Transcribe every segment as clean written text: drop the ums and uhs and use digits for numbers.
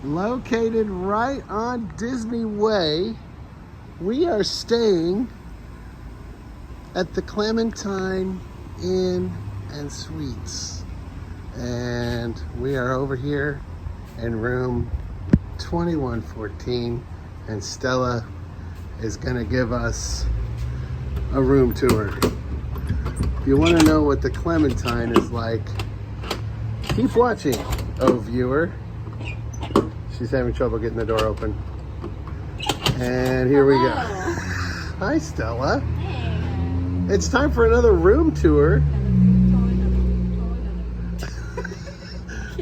Located right on Disney Way, we are staying at the Clementine Inn and Suites. And we are over here in room 2114, and Stella is gonna give us a room tour. If you wanna know what the Clementine is like, keep watching, oh viewer. She's having trouble getting the door open. And here we go. Hi, Stella. Hey. It's time for another room tour.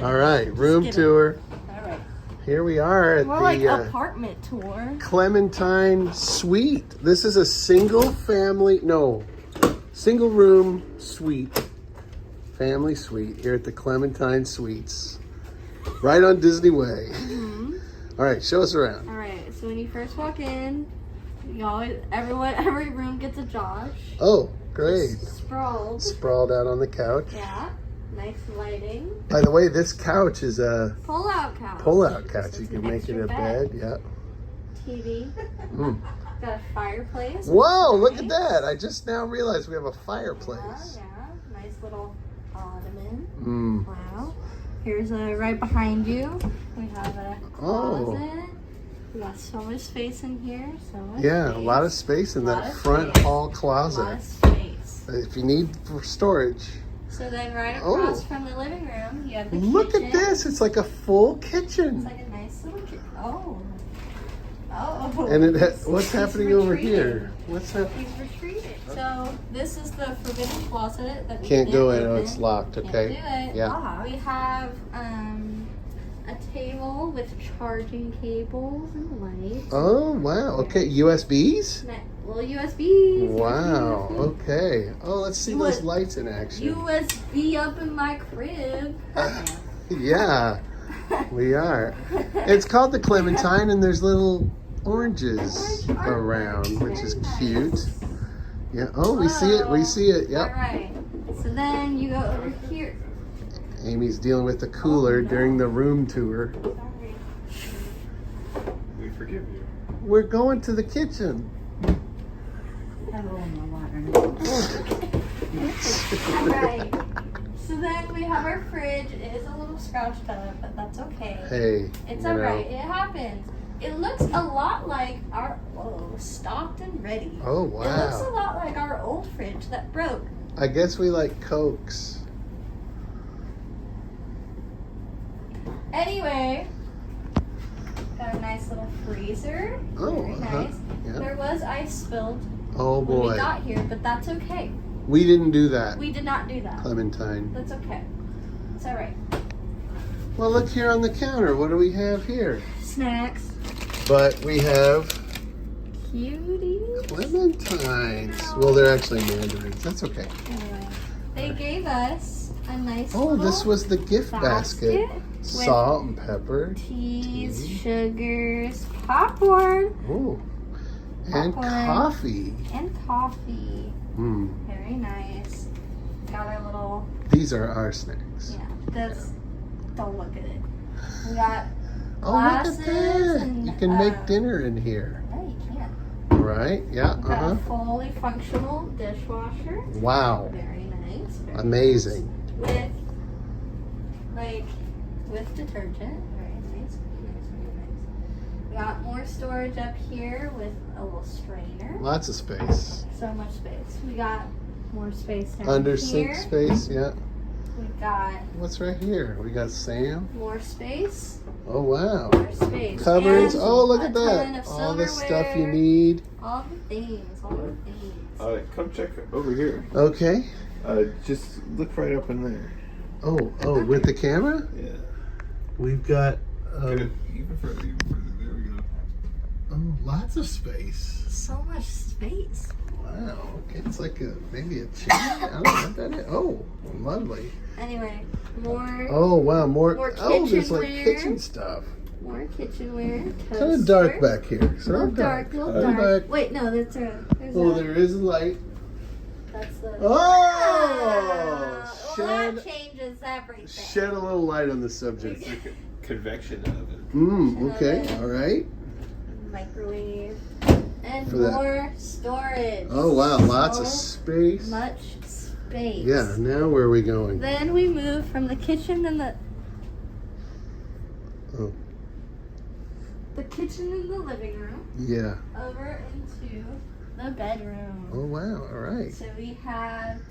All right, room tour. All right. Here we are at More like the apartment tour. Clementine Suite. This is a single room suite. Family suite here at the Clementine Suites. Right on Disney Way. Mm-hmm. All right, show us around. All right. So when you first walk in, every room gets a Josh. Oh, great. Sprawled. Sprawled out on the couch. Yeah. Nice lighting. By the way, this couch is a Pull-out couch. pull-out couch. You It's can an make it extra a bed. Yeah. TV. Mm. Got a fireplace. Whoa, look at Nice. that. I just now realized we have a fireplace. Yeah. Nice little ottoman. Mm. Wow. Here's right behind you. We have a closet. We got so much space in here. So much Yeah, space. a lot of space in that Lot of front space. hall A lot closet. of space. If you need for storage. So then right across Oh. from the living room, you have the Look kitchen. at this. It's like a full It's kitchen. like a nice little kitchen. Oh. Oh. And He's- what's he's happening over retreating. here? What's happening? He's retreating. So this is the forbidden closet that we Can't go can't in. Oh, open. it's locked. Can't Okay. do it. Yeah. Ah, we have a table with charging cables and lights. Oh, wow. Okay. USBs? Well, USBs. Wow. USB. Okay. Oh, let's see those What? lights in action. USB up in my crib. Yeah, we are. It's called the Clementine, and there's little oranges around, which is cute. Yeah. Oh, we see it. We see it. All Yep. right. So then you go over here. Amy's dealing with the cooler during the room tour. Sorry. We forgive you. We're going to the kitchen. Right. So then we have our fridge. It is a little scratched up, but that's okay. Hey, It's you alright. know. It happens. It looks a lot like our stocked and ready. Oh, It looks a wow. lot like our old fridge that broke. I guess we like Cokes. Anyway, got a nice little freezer. Oh, Very uh-huh. nice. Yeah. There was ice spilled Oh, when we boy. got here, but that's okay. We didn't do that, We did not do that. Clementine. That's okay. It's alright. Well, look here on the counter. What do we have here? Snacks. But we have Cuties. Clementines. Well, they're actually mandarins. That's okay. Anyway, they gave us a nice Oh, this little was the gift basket. with Salt and pepper. teas, tea. sugars, popcorn, Oh, and Popcorn. coffee. and coffee. Mm. Very nice. Got our little, These are our snacks. yeah, this, don't look at it. We got Oh, look at glasses that. and, You can make dinner in here. No, you can't. Right? Yeah. We got Uh-huh. a fully functional dishwasher. Wow. Very nice. Very Amazing. nice. With detergent. Very nice. Very nice. Very nice. We got more storage up here with a little strainer. Lots of space. So much space. We got more space down Under here. sink space. Yeah. We got What's right here? We got Sam. more space. Oh, wow. More space. Cupboards. And Oh, look a at ton that. of All the stuff you silverware. need. All the things. All the things. Come check over here. Okay. Just look right up in there. Oh, with the camera? Yeah. We've got Even further. There we go. lots of space. So much space. Wow. Okay. It's like maybe a chair. I don't know what that is. Oh, lovely. Anyway, more Oh, wow. More there's like kitchenware. kitchen stuff. more kitchenware. Kind of dark toaster. back here. Sort Little of dark, dark. little dark. Wait, no, there's Oh, there is a light. that's the. Oh! Well, Shed, that changes everything. shed a little light on the subject. convection oven. Okay, all right. Microwave. And For that. more storage. Oh, wow, lots of So space. much space. Yeah, now where are we going? Then we move from the kitchen and the kitchen and the living room Yeah. over into the bedroom. Oh, wow, all right. So we have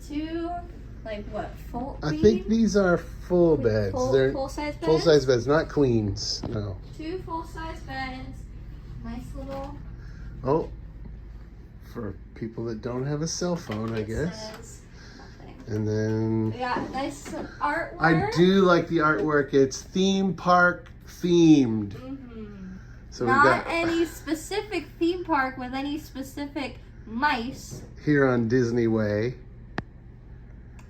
two, full? I think these are full beds. They're Full-size beds? full-size beds, not queens, no. Two full-size beds. Nice little... Oh, for people that don't have a cell phone, I guess. Says nothing. And then We got nice artwork. I do like the artwork. It's theme park themed. So we Not got any specific theme park with any specific mice. here on Disney Way.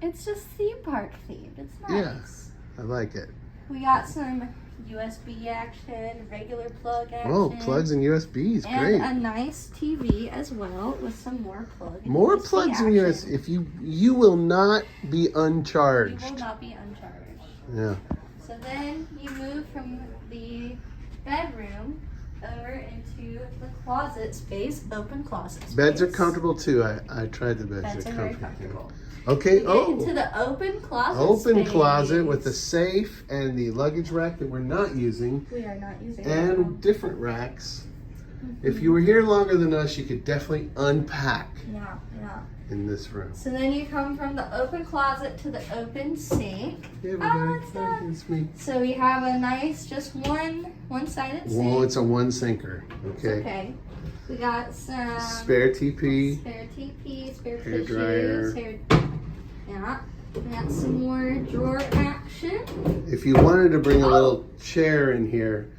It's just theme park themed. It's nice. Yeah. I like it. We got some USB action, regular plug action. Oh, plugs and USBs, and great. a nice TV as well with some more plug. And More USB plugs action. and USB. If you will not be You uncharged. will not be uncharged. Yeah. So then you move from the bedroom over into the closet space, open closet space. Beds are comfortable too. I tried the beds. Beds They're are very comfortable. comfortable. Okay. We get into Oh, the open closet open space. closet with the safe and the luggage rack that we're not using, We are not using and different racks. If you were here longer than us, you could definitely unpack Yeah. in this room. So then you come from the open closet to the open sink. Hey, Oh, everybody. it's done. It's me. So we have a nice, just one-sided sink. Well, it's a one sinker. It's Okay. okay. We got some Spare TP. spare TP, spare Hair tissues, dryer. Yeah. We got some more drawer action. If you wanted to bring a little chair in here,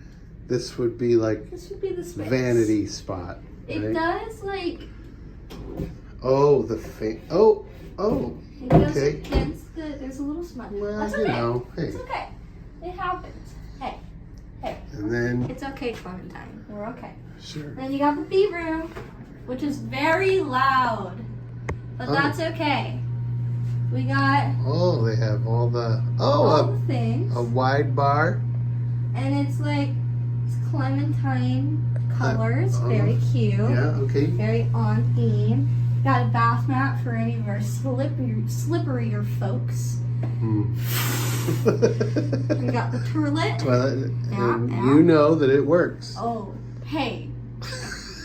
this would be like This would be the space. vanity spot. It Right? does Oh, the oh. it goes Okay. against the. There's a little smudge. Well, That's you okay. know, hey. It's okay. It happens. Hey. And then, It's okay, Clementine. We're okay. sure. Then you got the B room, which is very loud, but Oh. that's okay. We got Oh, they have all the, all the things, a wide bar. and it's Clementine colors. Oh. Very cute. Yeah, okay. Very on theme. Got a bath mat for any of our slipperier folks. We got the toilet. Toilet, Yeah, and yeah. you know that it works. Oh, hey.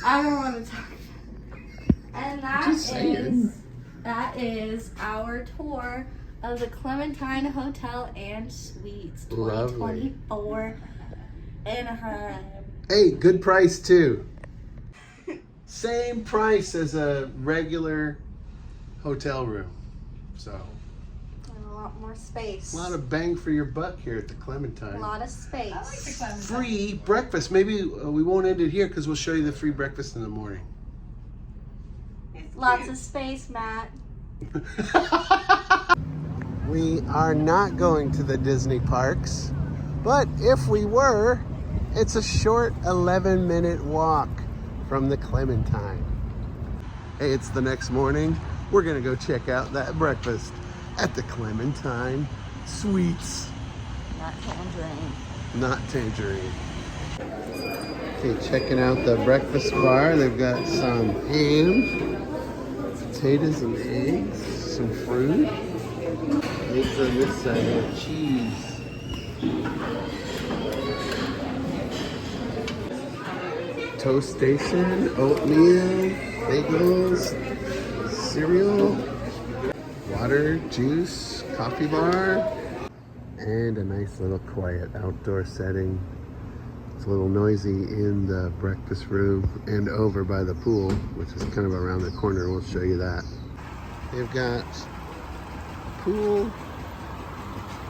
I don't want to talk about it. And Just saying. that is our tour of the Clementine Hotel and Suites Lovely. 2024 Anaheim. Hey, good price too. Same price as a regular hotel room. So, And a lot more space. a lot of bang for your buck here at the A Clementine. lot of space. Free breakfast. Maybe we won't end it here because we'll show you the free breakfast in the morning. Lots of space, Matt. We are not going to the Disney parks, but if we were, it's a short 11-minute walk from the Clementine. Hey, it's the next morning. We're gonna go check out that breakfast at the Clementine Suites. Not tangerine. Not tangerine. Okay, checking out the breakfast bar. They've got some ham, potatoes and eggs, some fruit. Eggs on this side have cheese. Toast station, oatmeal, bagels, cereal, water, juice, coffee bar, and a nice little quiet outdoor setting. It's a little noisy in the breakfast room and over by the pool, which is kind of around the corner. We'll show you that. They've got pool,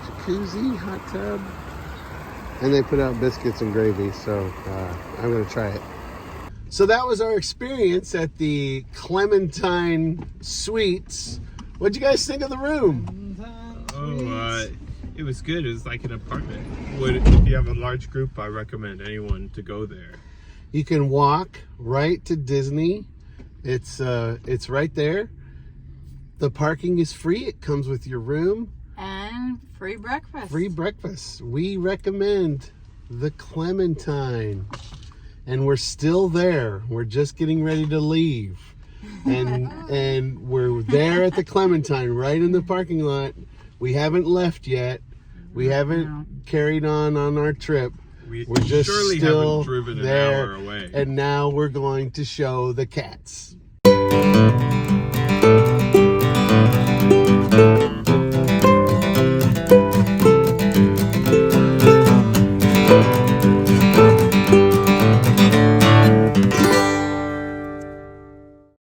jacuzzi, hot tub, and they put out biscuits and gravy, so I'm gonna try it. So that was our experience at the Clementine Suites. What'd you guys think of the room? Oh, it was good. It was like an apartment. If you have a large group, I recommend anyone to go there. You can walk right to Disney. It's right there. The parking is free. It comes with your room. And And free breakfast. Free breakfast. We recommend the Clementine. And we're still there. We're just getting ready to leave. And we're there at the Clementine, right in the parking lot. We haven't left yet. We haven't carried on our trip. We're just surely still haven't driven there. an hour away. And now we're going to show the cats.